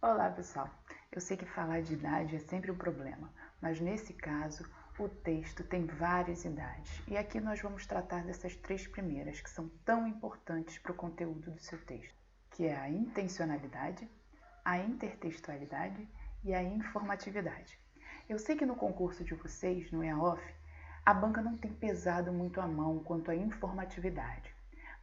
Olá, pessoal. Eu sei que falar de idade é sempre um problema, mas nesse caso, o texto tem várias idades. E aqui nós vamos tratar dessas três primeiras, que são tão importantes para o conteúdo do seu texto, que é a intencionalidade, a intertextualidade e a informatividade. Eu sei que no concurso de vocês, no EAOF, a banca não tem pesado muito a mão quanto à informatividade,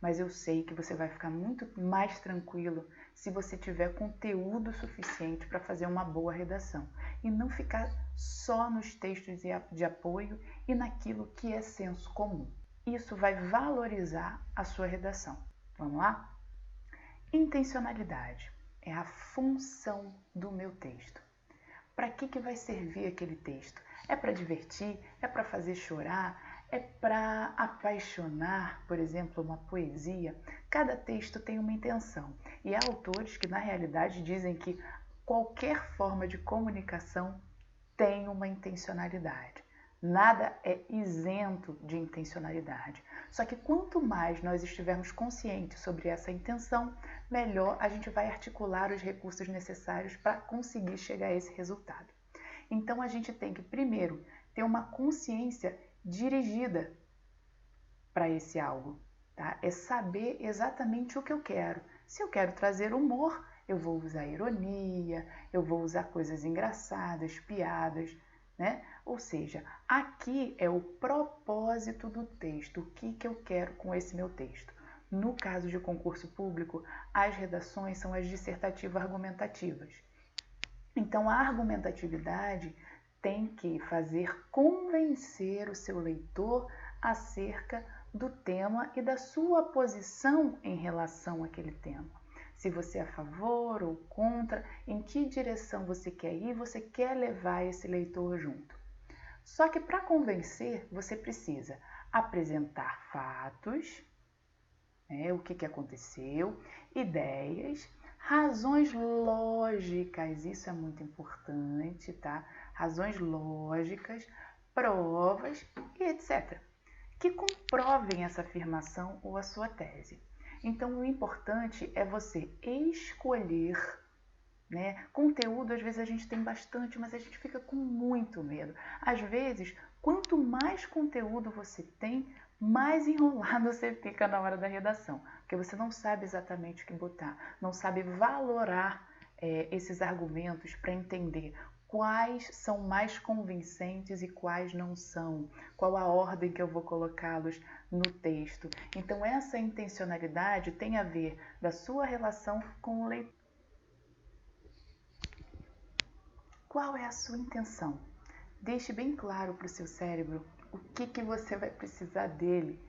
mas eu sei que você vai ficar muito mais tranquilo se você tiver conteúdo suficiente para fazer uma boa redação e não ficar só nos textos de apoio e naquilo que é senso comum. Isso vai valorizar a sua redação. Vamos lá? Intencionalidade é a função do meu texto. Para que vai servir aquele texto? É para divertir? É para fazer chorar? É para apaixonar, por exemplo, uma poesia? Cada texto tem uma intenção. E há autores que, na realidade, dizem que qualquer forma de comunicação tem uma intencionalidade. Nada é isento de intencionalidade. Só que quanto mais nós estivermos conscientes sobre essa intenção, melhor a gente vai articular os recursos necessários para conseguir chegar a esse resultado. Então a gente tem que, primeiro, ter uma consciência dirigida para esse algo. Tá? É saber exatamente o que eu quero. Se eu quero trazer humor, eu vou usar ironia, eu vou usar coisas engraçadas, piadas, né? Ou seja, aqui é o propósito do texto, o que eu quero com esse meu texto. No caso de concurso público, as redações são as dissertativo-argumentativas. Então, a argumentatividade tem que fazer convencer o seu leitor acerca do tema e da sua posição em relação àquele tema. Se você é a favor ou contra, em que direção você quer ir, você quer levar esse leitor junto. Só que para convencer, você precisa apresentar fatos, o que aconteceu, ideias, razões lógicas, isso é muito importante, tá? Razões lógicas, provas e etc. Que comprovem essa afirmação ou a sua tese. Então, o importante é você escolher, né? Conteúdo, às vezes a gente tem bastante, mas a gente fica com muito medo. Às vezes, quanto mais conteúdo você tem, mais enrolado você fica na hora da redação, porque você não sabe exatamente o que botar, não sabe valorar esses argumentos para entender quais são mais convincentes e quais não são, qual a ordem que eu vou colocá-los no texto. Então, essa intencionalidade tem a ver da sua relação com o leitor. Qual é a sua intenção? Deixe bem claro para o seu cérebro o que você vai precisar dele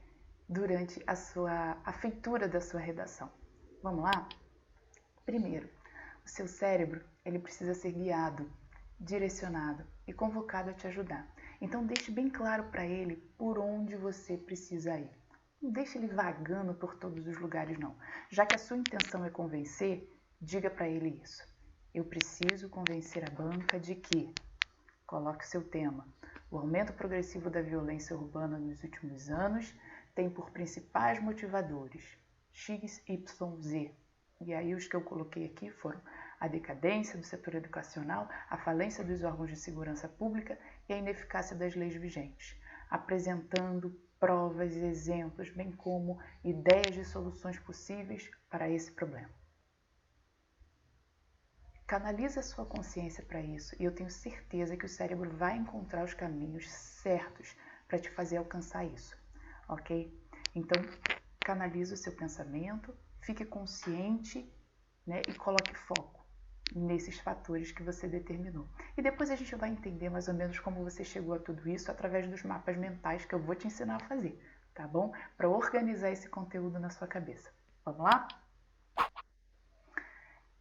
durante a feitura da sua redação. Vamos lá? Primeiro, o seu cérebro ele precisa ser guiado, direcionado e convocado a te ajudar. Então deixe bem claro para ele por onde você precisa ir. Não deixe ele vagando por todos os lugares não. Já que a sua intenção é convencer, diga para ele isso. Eu preciso convencer a banca de que, coloque seu tema, o aumento progressivo da violência urbana nos últimos anos tem por principais motivadores X, Y, Z. E aí os que eu coloquei aqui foram a decadência do setor educacional, a falência dos órgãos de segurança pública e a ineficácia das leis vigentes, apresentando provas e exemplos, bem como ideias de soluções possíveis para esse problema. Canaliza a sua consciência para isso e eu tenho certeza que o cérebro vai encontrar os caminhos certos para te fazer alcançar isso, ok? Então, canalize o seu pensamento, fique consciente, né, e coloque foco nesses fatores que você determinou. E depois a gente vai entender mais ou menos como você chegou a tudo isso através dos mapas mentais que eu vou te ensinar a fazer, tá bom? Para organizar esse conteúdo na sua cabeça. Vamos lá?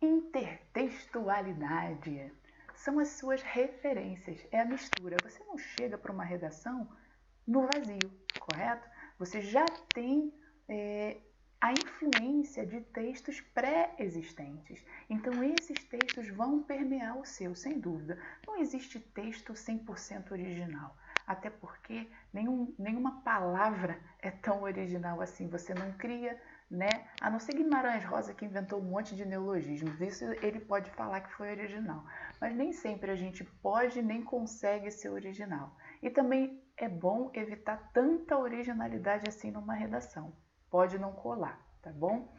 Intertextualidade são as suas referências, é a mistura. Você não chega para uma redação no vazio, correto? Você já tem a influência de textos pré-existentes. Então, esses textos vão permear o seu, sem dúvida. Não existe texto 100% original, até porque nenhuma palavra é tão original assim. Você não cria né? A não ser Guimarães Rosa, que inventou um monte de neologismos, isso ele pode falar que foi original, mas nem sempre a gente pode nem consegue ser original. E também é bom evitar tanta originalidade assim numa redação, pode não colar, tá bom?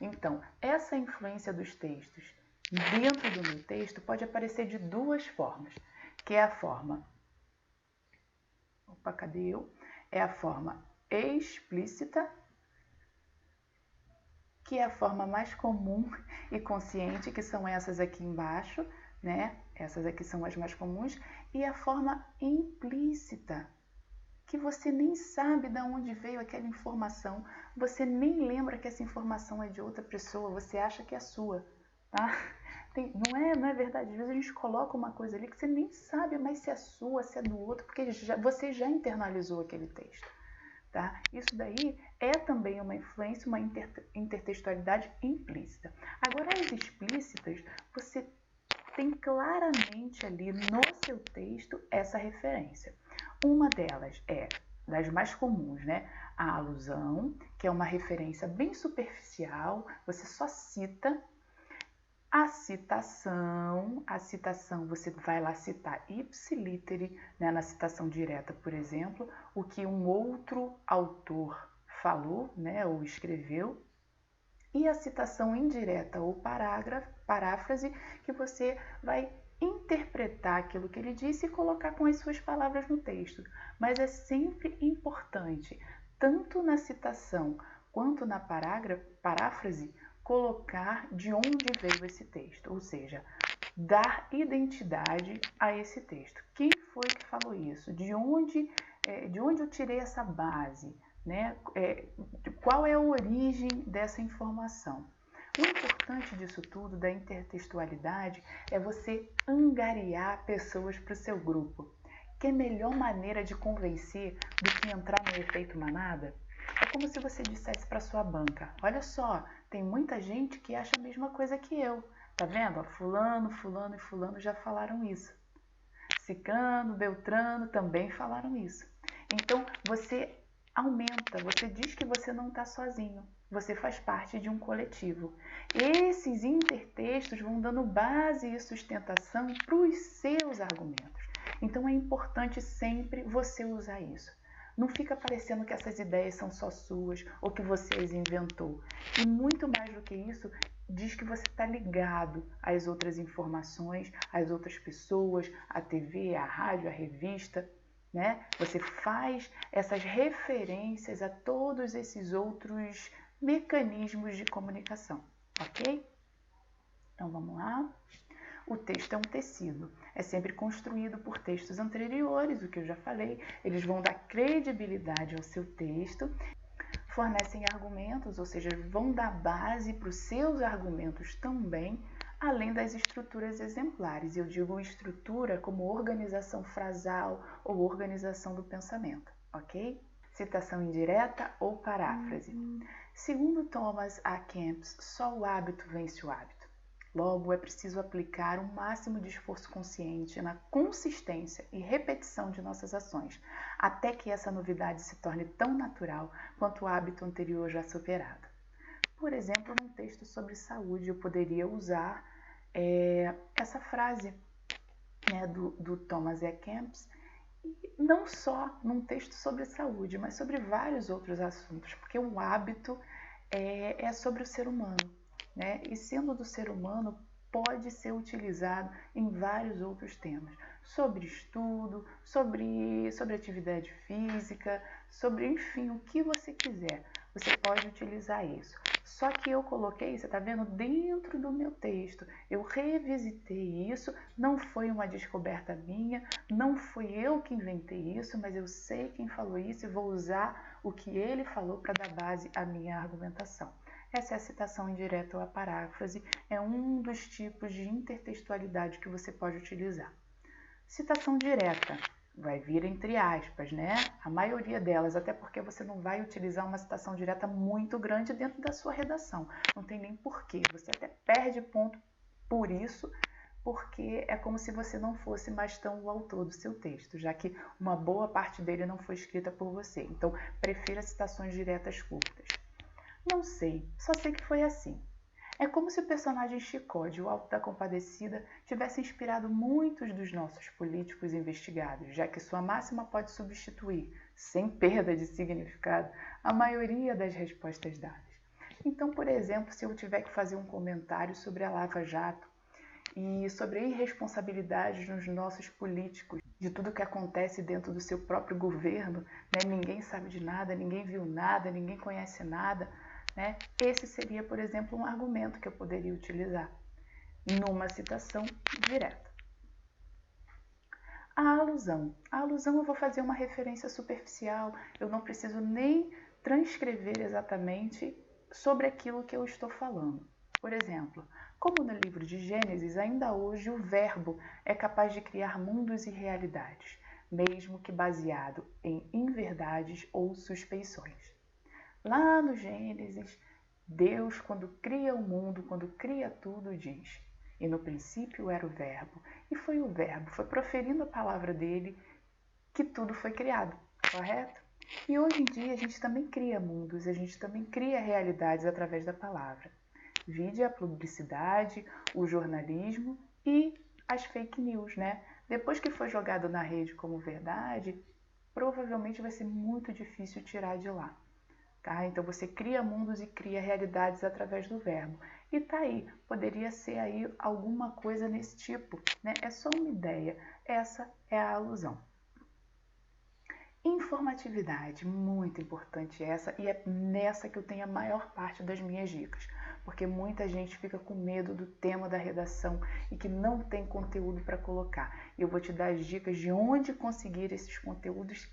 Então, essa influência dos textos dentro do meu texto pode aparecer de duas formas, que é a forma... Opa, cadê eu? É a forma explícita, que é a forma mais comum e consciente, que são essas aqui embaixo, né? Essas aqui são as mais comuns, e a forma implícita, que você nem sabe de onde veio aquela informação, você nem lembra que essa informação é de outra pessoa, você acha que é sua, tá? Não é verdade, às vezes a gente coloca uma coisa ali que você nem sabe mais se é sua, se é do outro, porque você já internalizou aquele texto. Tá? Isso daí é também uma influência, uma intertextualidade implícita. Agora, as explícitas, você tem claramente ali no seu texto essa referência. Uma delas é, das mais comuns, né? A alusão, que é uma referência bem superficial, você só cita. A citação você vai lá citar ipsiliteri, né, na citação direta, por exemplo, o que um outro autor falou, né, ou escreveu. E a citação indireta ou paráfrase, que você vai interpretar aquilo que ele disse e colocar com as suas palavras no texto. Mas é sempre importante, tanto na citação quanto na paráfrase, colocar de onde veio esse texto, ou seja, dar identidade a esse texto. Quem foi que falou isso? De onde eu tirei essa base? Né? Qual é a origem dessa informação? O importante disso tudo, da intertextualidade, é você angariar pessoas para o seu grupo. Que é melhor maneira de convencer do que entrar no efeito manada? É como se você dissesse para sua banca: olha só, tem muita gente que acha a mesma coisa que eu. Tá vendo? Fulano, fulano e fulano já falaram isso. Ciclano, Beltrano também falaram isso. Então, você aumenta, você diz que você não está sozinho, você faz parte de um coletivo. Esses intertextos vão dando base e sustentação para os seus argumentos. Então é importante sempre você usar isso. Não fica parecendo que essas ideias são só suas ou que você as inventou. E muito mais do que isso, diz que você está ligado às outras informações, às outras pessoas, à TV, à rádio, à revista. Né? Você faz essas referências a todos esses outros mecanismos de comunicação, ok? Então vamos lá. O texto é um tecido, é sempre construído por textos anteriores, o que eu já falei, eles vão dar credibilidade ao seu texto, fornecem argumentos, ou seja, vão dar base para os seus argumentos também, além das estruturas exemplares. Eu digo estrutura como organização frasal ou organização do pensamento, ok? Citação indireta ou paráfrase. Segundo Thomas A. Kempis, só o hábito vence o hábito. Logo, é preciso aplicar o máximo de esforço consciente na consistência e repetição de nossas ações, até que essa novidade se torne tão natural quanto o hábito anterior já superado. Por exemplo, num texto sobre saúde, eu poderia usar essa frase, né, do Thomas E. Kempis, não só num texto sobre saúde, mas sobre vários outros assuntos, porque o hábito é sobre o ser humano. Né? E sendo do ser humano, pode ser utilizado em vários outros temas, sobre estudo, sobre atividade física, sobre, enfim, o que você quiser, você pode utilizar isso. Só que eu coloquei, você está vendo, dentro do meu texto, eu revisitei isso, não foi uma descoberta minha, não fui eu que inventei isso, mas eu sei quem falou isso e vou usar o que ele falou para dar base à minha argumentação. Essa é a citação indireta ou a paráfrase, é um dos tipos de intertextualidade que você pode utilizar. Citação direta vai vir entre aspas, né? A maioria delas, até porque você não vai utilizar uma citação direta muito grande dentro da sua redação. Não tem nem porquê. Você até perde ponto por isso, porque é como se você não fosse mais tão o autor do seu texto, já que uma boa parte dele não foi escrita por você. Então, prefira citações diretas curtas. Não sei, só sei que foi assim. É como se o personagem Chicó, de O Alto da Compadecida, tivesse inspirado muitos dos nossos políticos investigados, já que sua máxima pode substituir, sem perda de significado, a maioria das respostas dadas. Então, por exemplo, se eu tiver que fazer um comentário sobre a Lava Jato e sobre a irresponsabilidade dos nossos políticos, de tudo que acontece dentro do seu próprio governo, né? Ninguém sabe de nada, ninguém viu nada, ninguém conhece nada, né? Esse seria, por exemplo, um argumento que eu poderia utilizar numa citação direta. A alusão. A alusão eu vou fazer uma referência superficial, eu não preciso nem transcrever exatamente sobre aquilo que eu estou falando. Por exemplo, como no livro de Gênesis, ainda hoje o verbo é capaz de criar mundos e realidades, mesmo que baseado em inverdades ou suspeições. Lá no Gênesis, Deus, quando cria o mundo, quando cria tudo, diz: e no princípio era o verbo, e foi o verbo, foi proferindo a palavra dele que tudo foi criado, correto? E hoje em dia a gente também cria mundos, a gente também cria realidades através da palavra. Vide a publicidade, o jornalismo e as fake news, né? Depois que foi jogado na rede como verdade, provavelmente vai ser muito difícil tirar de lá. Tá? Então você cria mundos e cria realidades através do verbo. E tá aí, poderia ser aí alguma coisa nesse tipo, né? É só uma ideia, essa é a alusão. Informatividade, muito importante essa, e é nessa que eu tenho a maior parte das minhas dicas, porque muita gente fica com medo do tema da redação e que não tem conteúdo para colocar. Eu vou te dar as dicas de onde conseguir esses conteúdos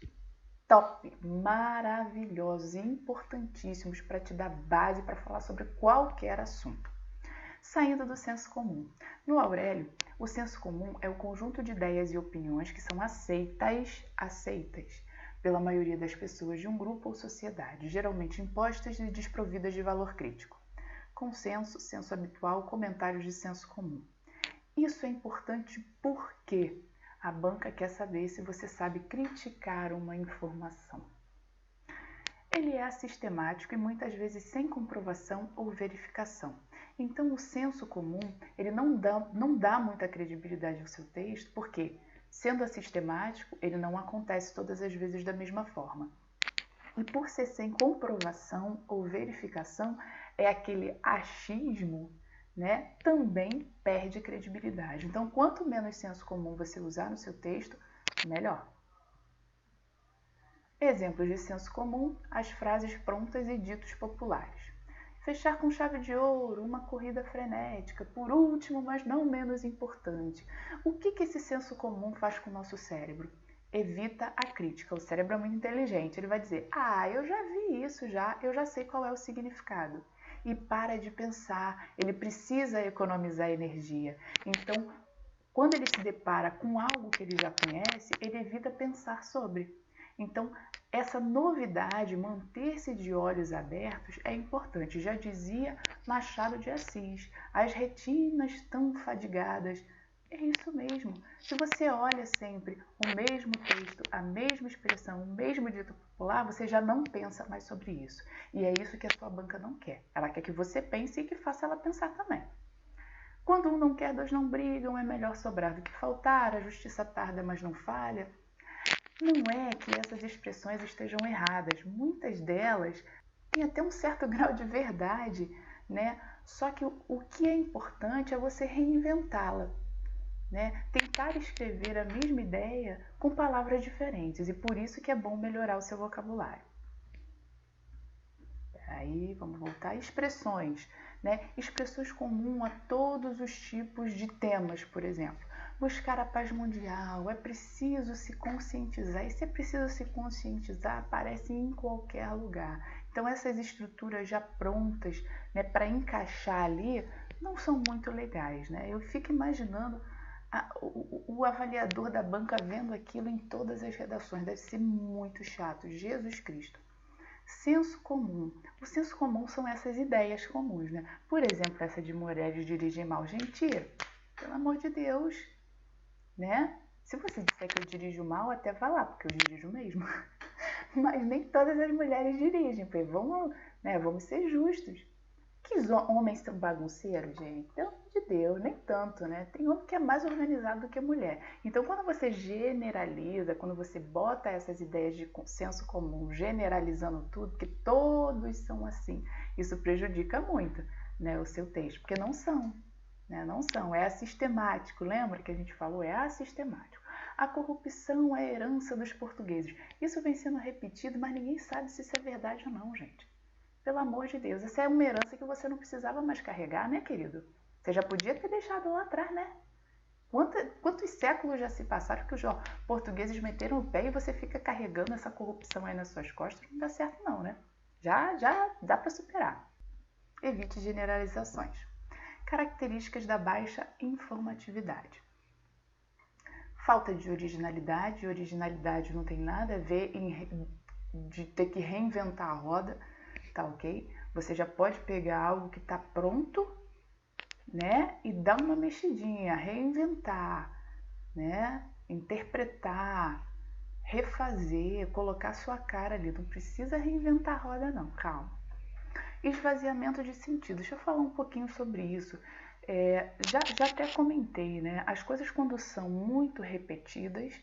top, maravilhosos e importantíssimos para te dar base para falar sobre qualquer assunto. Saindo do senso comum. No Aurélio, o senso comum é o conjunto de ideias e opiniões que são aceitas pela maioria das pessoas de um grupo ou sociedade, geralmente impostas e desprovidas de valor crítico. Consenso, senso habitual, comentários de senso comum. Isso é importante porque a banca quer saber se você sabe criticar uma informação. Ele é assistemático e muitas vezes sem comprovação ou verificação. Então, o senso comum ele não dá muita credibilidade ao seu texto, porque, sendo assistemático, ele não acontece todas as vezes da mesma forma. E por ser sem comprovação ou verificação, é aquele achismo, né, também perde credibilidade. Então, quanto menos senso comum você usar no seu texto, melhor. Exemplos de senso comum, as frases prontas e ditos populares. Fechar com chave de ouro, uma corrida frenética, por último, mas não menos importante. O que esse senso comum faz com o nosso cérebro? Evita a crítica. O cérebro é muito inteligente. Ele vai dizer, eu já vi isso eu já sei qual é o significado. E para de pensar, ele precisa economizar energia. Então, quando ele se depara com algo que ele já conhece, ele evita pensar sobre. Então, essa novidade, manter-se de olhos abertos, é importante. Já dizia Machado de Assis, as retinas tão fadigadas. É isso mesmo. Se você olha sempre o mesmo texto, a mesma expressão, o mesmo dito popular, você já não pensa mais sobre isso. E é isso que a sua banca não quer. Ela quer que você pense e que faça ela pensar também. Quando um não quer, dois não brigam, é melhor sobrar do que faltar, a justiça tarda, mas não falha. Não é que essas expressões estejam erradas, muitas delas têm até um certo grau de verdade, né? Só que o que é importante é você reinventá-la, né? Tentar escrever a mesma ideia com palavras diferentes, e por isso que é bom melhorar o seu vocabulário. Aí, vamos voltar. Expressões, né? Expressões comuns a todos os tipos de temas, por exemplo. Buscar a paz mundial, é preciso se conscientizar. E se é preciso se conscientizar, aparece em qualquer lugar. Então, essas estruturas já prontas, né, para encaixar ali, não são muito legais, né? Eu fico imaginando o avaliador da banca vendo aquilo em todas as redações. Deve ser muito chato. Jesus Cristo. Senso comum. O senso comum são essas ideias comuns, né? Por exemplo, essa de mulheres dirigem mal. Gente, pelo amor de Deus, né? Se você disser que eu dirijo mal, até vá lá, porque eu dirijo mesmo. Mas nem todas as mulheres dirigem. Vamos né? Vamos ser justos. Que homens são bagunceiros, gente? Pelo amor de Deus, nem tanto, né? Tem homem que é mais organizado do que mulher. Então, quando você generaliza, quando você bota essas ideias de senso comum, generalizando tudo, que todos são assim, isso prejudica muito, né, o seu texto, porque não são, né? Não são, é assistemático. Lembra que a gente falou? É assistemático. A corrupção é a herança dos portugueses. Isso vem sendo repetido, mas ninguém sabe se isso é verdade ou não, gente. Pelo amor de Deus, essa é uma herança que você não precisava mais carregar, né, querido? Você já podia ter deixado lá atrás, né? Quantos séculos já se passaram que os portugueses meteram o pé e você fica carregando essa corrupção aí nas suas costas? Não dá certo não, né? Já dá para superar. Evite generalizações. Características da baixa informatividade. Falta de originalidade. Originalidade não tem nada a ver de ter que reinventar a roda, tá ok? Você já pode pegar algo que está pronto, né? E dar uma mexidinha, reinventar, né? Interpretar, refazer, colocar sua cara ali. Não precisa reinventar a roda não, calma. Esvaziamento de sentido. Deixa eu falar um pouquinho sobre isso. Já até comentei, né? As coisas quando são muito repetidas,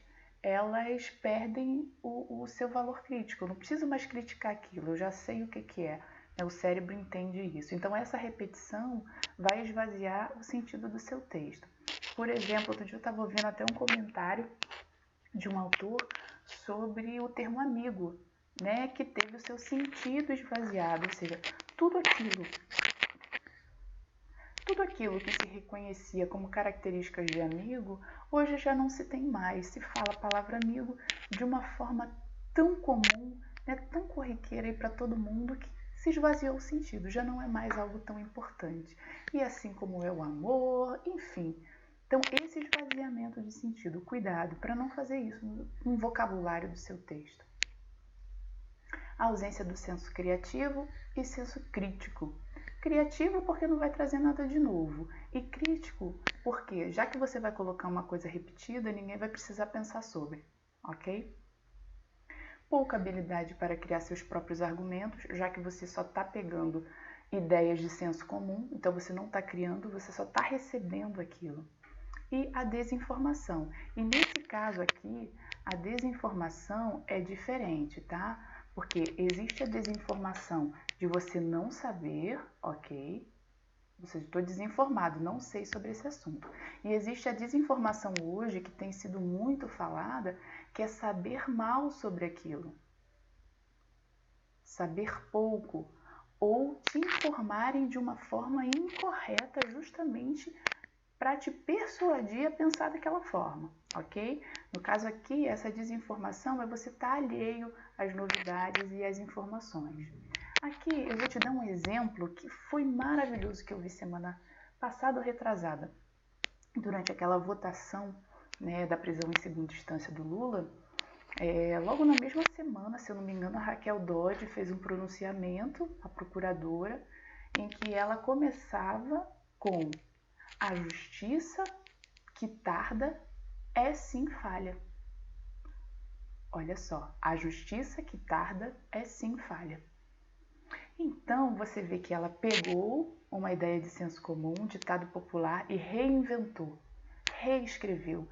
elas perdem o seu valor crítico. Eu não preciso mais criticar aquilo, eu já sei o que é. O cérebro entende isso. Então essa repetição vai esvaziar o sentido do seu texto. Por exemplo, outro dia eu estava ouvindo até um comentário de um autor sobre o termo amigo, né? Que teve o seu sentido esvaziado, ou seja, tudo aquilo que se reconhecia como características de amigo, hoje já não se tem mais. Se fala a palavra amigo de uma forma tão comum, né, tão corriqueira para todo mundo, que se esvaziou o sentido, já não é mais algo tão importante. E assim como é o amor, enfim. Então, esse esvaziamento de sentido, cuidado para não fazer isso no vocabulário do seu texto. A ausência do senso criativo e senso crítico. Criativo porque não vai trazer nada de novo. E crítico porque, já que você vai colocar uma coisa repetida, ninguém vai precisar pensar sobre, ok? Pouca habilidade para criar seus próprios argumentos, já que você só está pegando ideias de senso comum, então você não está criando, você só está recebendo aquilo. E a desinformação. E nesse caso aqui, a desinformação é diferente, tá? Porque existe a desinformação de você não saber, ok? Ou seja, estou desinformado, não sei sobre esse assunto. E existe a desinformação hoje, que tem sido muito falada, que é saber mal sobre aquilo. Saber pouco. Ou te informarem de uma forma incorreta, justamente para te persuadir a pensar daquela forma, ok? No caso aqui, essa desinformação é você estar alheio às novidades e às informações. Aqui eu vou te dar um exemplo que foi maravilhoso que eu vi semana passada ou retrasada. Durante aquela votação, né, da prisão em segunda instância do Lula, logo na mesma semana, se eu não me engano, a Raquel Dodge fez um pronunciamento, a procuradora, em que ela começava com: a justiça que tarda é sim falha. Olha só, a justiça que tarda é sim falha. Então você vê que ela pegou uma ideia de senso comum, um ditado popular, e reinventou, reescreveu,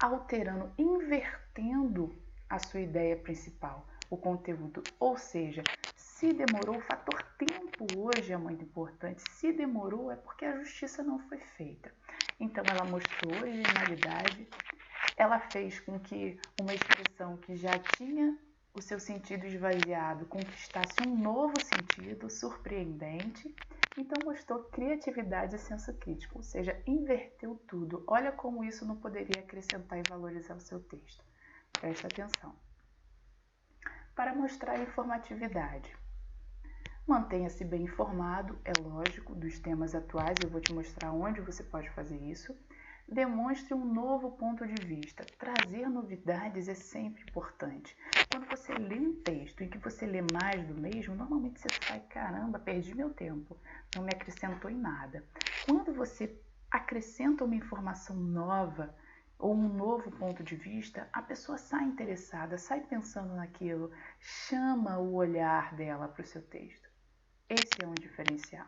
alterando, invertendo a sua ideia principal, o conteúdo. Ou seja, se demorou, o fator tempo hoje é muito importante. Se demorou é porque a justiça não foi feita. Então ela mostrou originalidade, ela fez com que uma expressão que já tinha o seu sentido esvaziado conquistasse um novo sentido surpreendente. Então mostrou criatividade e senso crítico, ou seja, inverteu tudo. Olha como isso não poderia acrescentar e valorizar o seu texto. Presta atenção. Para mostrar informatividade. Mantenha-se bem informado, é lógico, dos temas atuais. Eu vou te mostrar onde você pode fazer isso. Demonstre um novo ponto de vista. Trazer novidades é sempre importante. Quando você lê um texto em que você lê mais do mesmo, normalmente você sai: caramba, perdi meu tempo, não me acrescentou em nada. Quando você acrescenta uma informação nova ou um novo ponto de vista, a pessoa sai interessada, sai pensando naquilo, chama o olhar dela para o seu texto. Esse é um diferencial.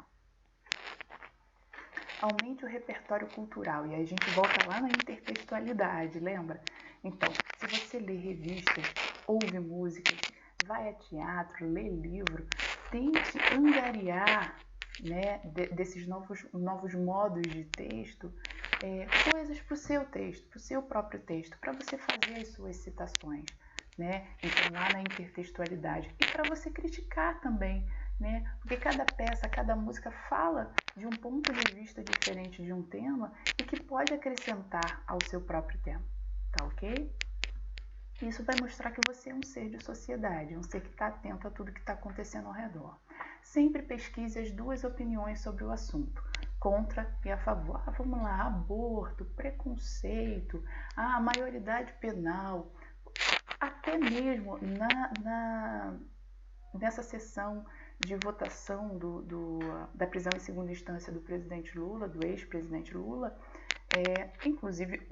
Aumente o repertório cultural. E aí a gente volta lá na intertextualidade, lembra? Então, se você lê revistas, ouve músicas, vai a teatro, lê livro, tente angariar, né, desses novos modos de texto, coisas para o seu texto, para o seu próprio texto, para você fazer as suas citações, né? Então, lá na intertextualidade. E para você criticar também, né? Porque cada peça, cada música fala de um ponto de vista diferente de um tema e que pode acrescentar ao seu próprio tema, tá ok? Isso vai mostrar que você é um ser de sociedade, um ser que está atento a tudo que está acontecendo ao redor. Sempre pesquise as duas opiniões sobre o assunto, contra e a favor. Vamos lá, aborto, preconceito, maioridade penal, até mesmo nessa sessão de votação da prisão em segunda instância do presidente Lula, do ex-presidente Lula, inclusive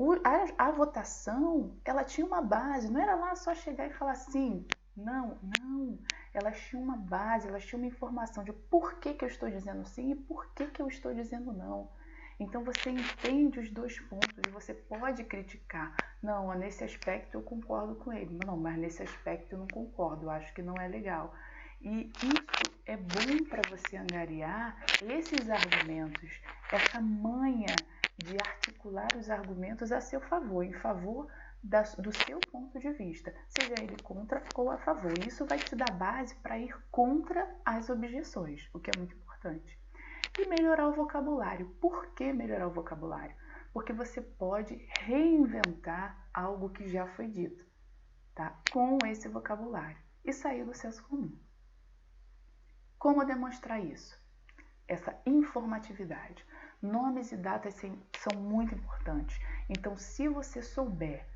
a votação, ela tinha uma base, não era lá só chegar e falar sim, não, elas tinham uma base, elas tinham uma informação de por que eu estou dizendo sim e por que eu estou dizendo não. Então você entende os dois pontos e você pode criticar. Não, nesse aspecto eu concordo com ele. Não, mas nesse aspecto eu não concordo, eu acho que não é legal. E isso é bom para você angariar esses argumentos, essa manha de articular os argumentos a seu favor, em favor do seu ponto de vista, seja ele contra ou a favor. Isso vai te dar base para ir contra as objeções, o que é muito importante. E melhorar o vocabulário. Por que melhorar o vocabulário? Porque você pode reinventar algo que já foi dito, tá? Com esse vocabulário e sair do senso comum. Como demonstrar isso? Essa informatividade. Nomes e datas são muito importantes. Então, se você souber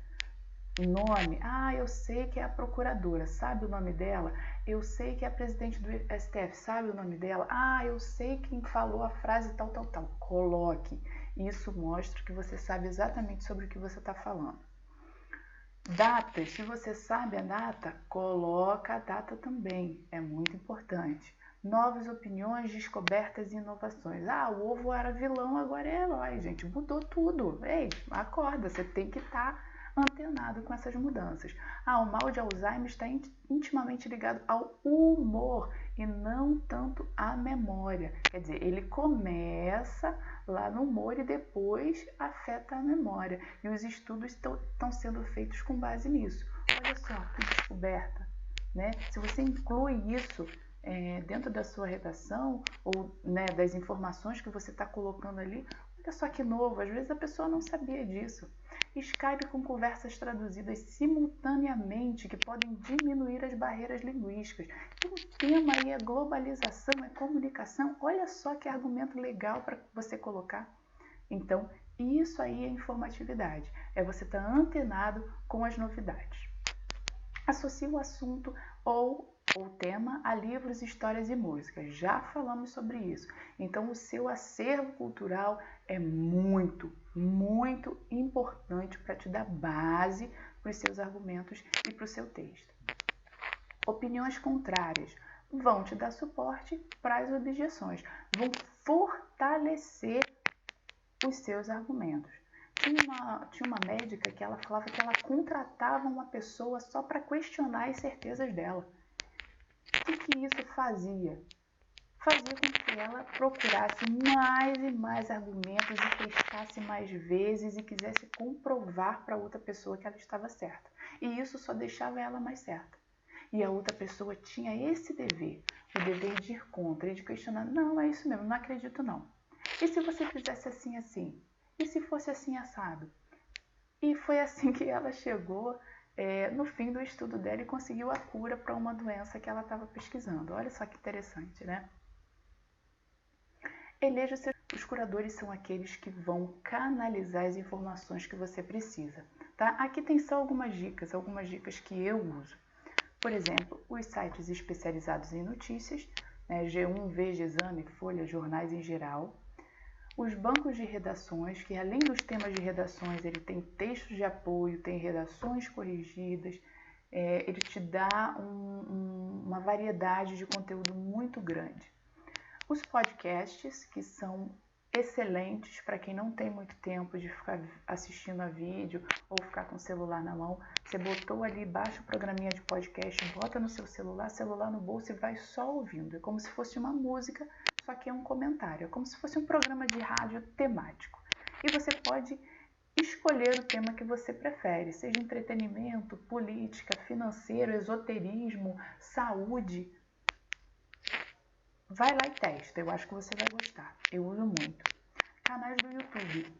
nome, eu sei que é a procuradora, sabe o nome dela? Eu sei que é a presidente do STF, sabe o nome dela? Eu sei quem falou a frase tal. Coloque. Isso mostra que você sabe exatamente sobre o que você está falando. Datas, se você sabe a data, coloca a data também, é muito importante. Novas opiniões, descobertas e inovações. O ovo era vilão, agora é herói, gente. Mudou tudo. Ei, acorda, você tem que estar antenado com essas mudanças. O mal de Alzheimer está intimamente ligado ao humor e não tanto à memória. Quer dizer, ele começa lá no humor e depois afeta a memória. E os estudos estão sendo feitos com base nisso. Olha só que descoberta, né? Se você inclui isso dentro da sua redação ou, né, das informações que você está colocando ali, olha só que novo, às vezes a pessoa não sabia disso. Skype com conversas traduzidas simultaneamente que podem diminuir as barreiras linguísticas. Então, o tema aí é globalização, é comunicação. Olha só que argumento legal para você colocar. Então, isso aí é informatividade. É você estar antenado com as novidades. Associe o assunto ou o tema a livros, histórias e músicas. Já falamos sobre isso. Então, o seu acervo cultural é muito, muito importante para te dar base para os seus argumentos e para o seu texto. Opiniões contrárias vão te dar suporte para as objeções, vão fortalecer os seus argumentos. Tinha uma médica que ela falava que ela contratava uma pessoa só para questionar as certezas dela. O que isso fazia? Fazia com que ela procurasse mais e mais argumentos e testasse mais vezes e quisesse comprovar para outra pessoa que ela estava certa. E isso só deixava ela mais certa. E a outra pessoa tinha esse dever, o dever de ir contra e de questionar. Não, é isso mesmo, não acredito não. E se você fizesse assim, assim? E se fosse assim, assado? E foi assim que ela chegou no fim do estudo dela e conseguiu a cura para uma doença que ela estava pesquisando. Olha só que interessante, né? Eleja os curadores são aqueles que vão canalizar as informações que você precisa, tá? Aqui tem só algumas dicas que eu uso. Por exemplo, os sites especializados em notícias, né, G1, Veja, Exame, Folha, jornais em geral. Os bancos de redações, que além dos temas de redações, ele tem textos de apoio, tem redações corrigidas, ele te dá uma variedade de conteúdo muito grande. Os podcasts, que são excelentes para quem não tem muito tempo de ficar assistindo a vídeo ou ficar com o celular na mão. Você botou ali, baixa o programinha de podcast, bota no seu celular no bolso e vai só ouvindo. É como se fosse uma música, só que é um comentário. É como se fosse um programa de rádio temático. E você pode escolher o tema que você prefere, seja entretenimento, política, financeiro, esoterismo, saúde. Vai lá e testa, eu acho que você vai gostar. Eu uso muito. Canais do YouTube.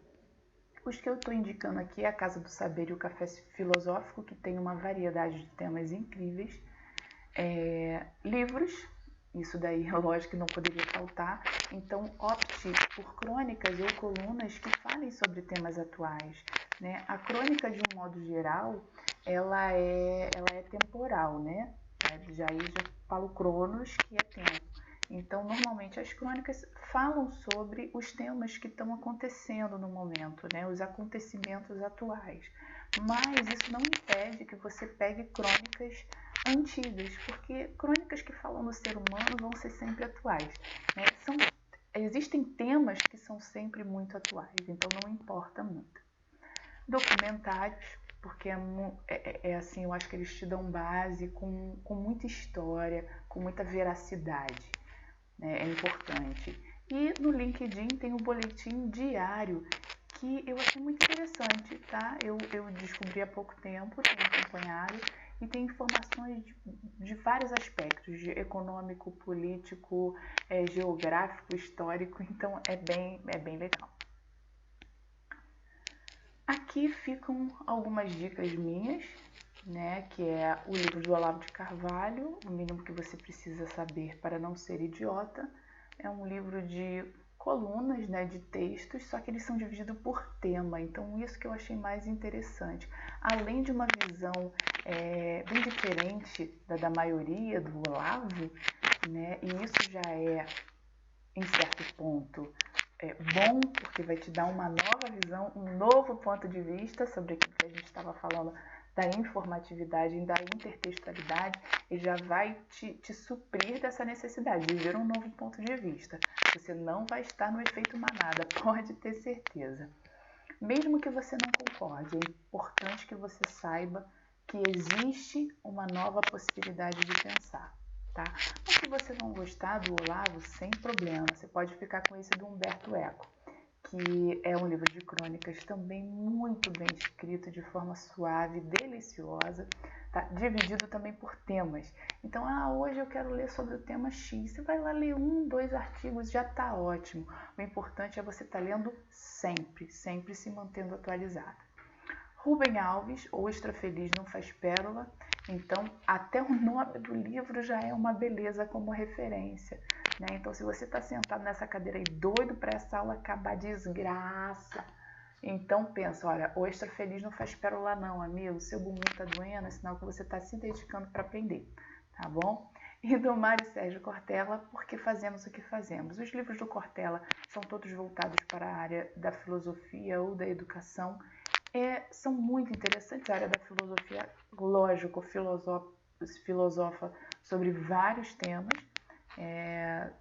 Os que eu estou indicando aqui é a Casa do Saber e o Café Filosófico, que tem uma variedade de temas incríveis. Livros, isso daí é lógico que não poderia faltar. Então opte por crônicas ou colunas que falem sobre temas atuais. Né? A crônica, de um modo geral, ela é temporal, né? Já falo cronos, que é tempo. Então, normalmente, as crônicas falam sobre os temas que estão acontecendo no momento, né? Os acontecimentos atuais. Mas isso não impede que você pegue crônicas antigas, porque crônicas que falam do ser humano vão ser sempre atuais. Né? Existem temas que são sempre muito atuais, então não importa muito. Documentários, porque assim, eu acho que eles te dão base com muita história, com muita veracidade. É importante. E no LinkedIn tem o boletim diário, que eu achei muito interessante, tá? Eu descobri há pouco tempo, tenho acompanhado, e tem informações de vários aspectos, de econômico, político, geográfico, histórico, então é bem legal. Aqui ficam algumas dicas minhas, né, que é o livro do Olavo de Carvalho, O Mínimo que Você Precisa Saber para Não Ser Idiota. É um livro de colunas, né, de textos, só que eles são divididos por tema, então isso que eu achei mais interessante. Além de uma visão bem diferente da maioria do Olavo, né, e isso já é, em certo ponto, bom, porque vai te dar uma nova visão, um novo ponto de vista sobre aquilo que a gente estava falando da informatividade e da intertextualidade, e já vai te suprir dessa necessidade de ver um novo ponto de vista. Você não vai estar no efeito manada, pode ter certeza. Mesmo que você não concorde, é importante que você saiba que existe uma nova possibilidade de pensar. Tá? Mas se você não gostar do Olavo, sem problema, você pode ficar com esse do Humberto Eco, que é um livro de crônicas também muito bem escrito, de forma suave, deliciosa, tá? Dividido também por temas. Então, hoje eu quero ler sobre o tema X. Você vai lá ler 1, 2 artigos, já está ótimo. O importante é você estar lendo sempre, sempre se mantendo atualizado. Rubem Alves, Ostra Feliz Não Faz Pérola. Então, até o nome do livro já é uma beleza como referência. Né? Então, se você está sentado nessa cadeira aí doido para essa aula acabar, desgraça, então pensa, olha, Ostra Feliz Não Faz Pérola não, amigo. Seu bumbum está doendo, é sinal que você está se dedicando para aprender, tá bom? E do Mário Sérgio Cortella, Porque Fazemos o que Fazemos. Os livros do Cortella são todos voltados para a área da filosofia ou da educação. São muito interessantes. A área da filosofia, lógico, filosofa sobre vários temas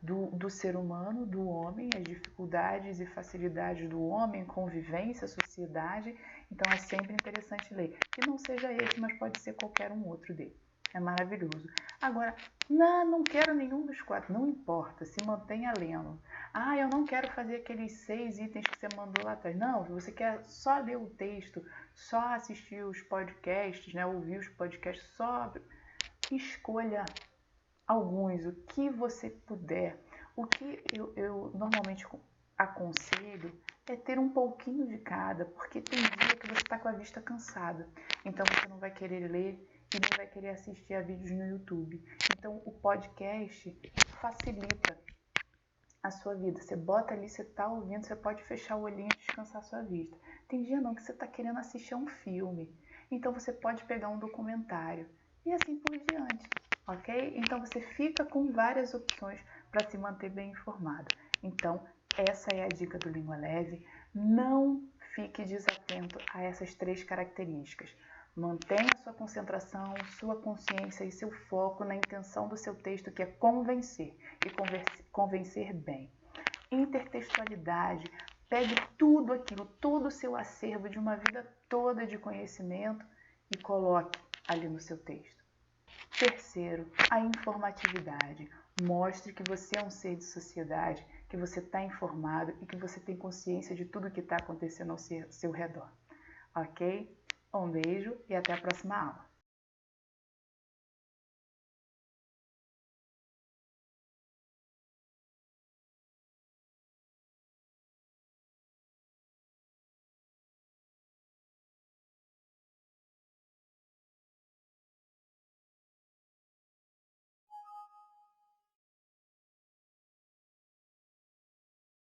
do ser humano, do homem, as dificuldades e facilidades do homem, convivência, sociedade. Então é sempre interessante ler. Que não seja esse, mas pode ser qualquer um outro dele. É maravilhoso. Agora, não quero nenhum dos 4, não importa, se mantenha lendo. Eu não quero fazer aqueles 6 itens que você mandou lá atrás. Não, você quer só ler o texto, só assistir os podcasts, né? Ouvir os podcasts, só escolha alguns, o que você puder. O que eu normalmente aconselho é ter um pouquinho de cada, porque tem dia que você está com a vista cansada, então você não vai querer ler e nem vai querer assistir a vídeos no YouTube. Então o podcast facilita a sua vida. Você bota ali, você está ouvindo, você pode fechar o olhinho e descansar a sua vista. Tem dia não que você está querendo assistir a um filme, então você pode pegar um documentário e assim por diante, ok? Então você fica com várias opções para se manter bem informado. Então essa é a dica do Língua Leve. Não fique desatento a essas 3 características. Mantenha sua concentração, sua consciência e seu foco na intenção do seu texto, que é convencer, e convencer bem. Intertextualidade, pegue tudo aquilo, todo o seu acervo de uma vida toda de conhecimento e coloque ali no seu texto. Terceiro, a informatividade. Mostre que você é um ser de sociedade, que você está informado e que você tem consciência de tudo que está acontecendo ao seu redor. Ok? Um beijo e até a próxima aula.